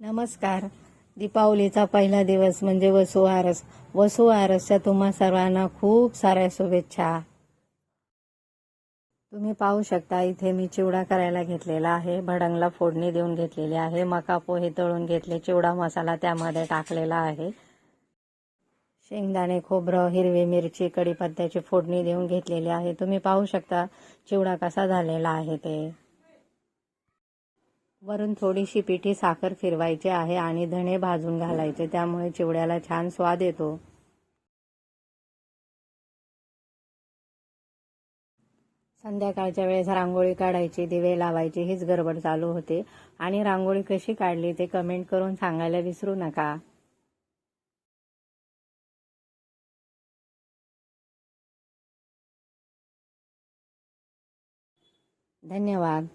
नमस्कार. दीपावलीचा पहिला दिवस म्हणजे वसुबारस. वसुबारसच्या तुम्हा सर्वांना खूप साऱ्या शुभेच्छा. तुम्ही पाहू शकता इथे मी चिवडा करायला घेतलेला आहे. भडंगला फोडणी देऊन घेतलेली आहे. मका पोहे तळून घेतले. चिवडा मसाला त्यामध्ये टाकलेला आहे. शेंगदाणे, खोबरं, हिरवी मिरची, कढीपत्त्याची फोडणी देऊन घेतलेली आहे. तुम्ही पाहू शकता चिवडा कसा झालेला आहे ते. वरून थोडीशी पिठी साखर फिरवायची आहे आणि धणे भाजून घालायचे, त्यामुळे चिवड्याला छान स्वाद येतो. संध्याकाळच्या वेळेस रांगोळी काढायची, दिवे लावायची हीच गडबड चालू होते. आणि रांगोळी कशी काढली ते कमेंट करून सांगायला विसरू नका. धन्यवाद.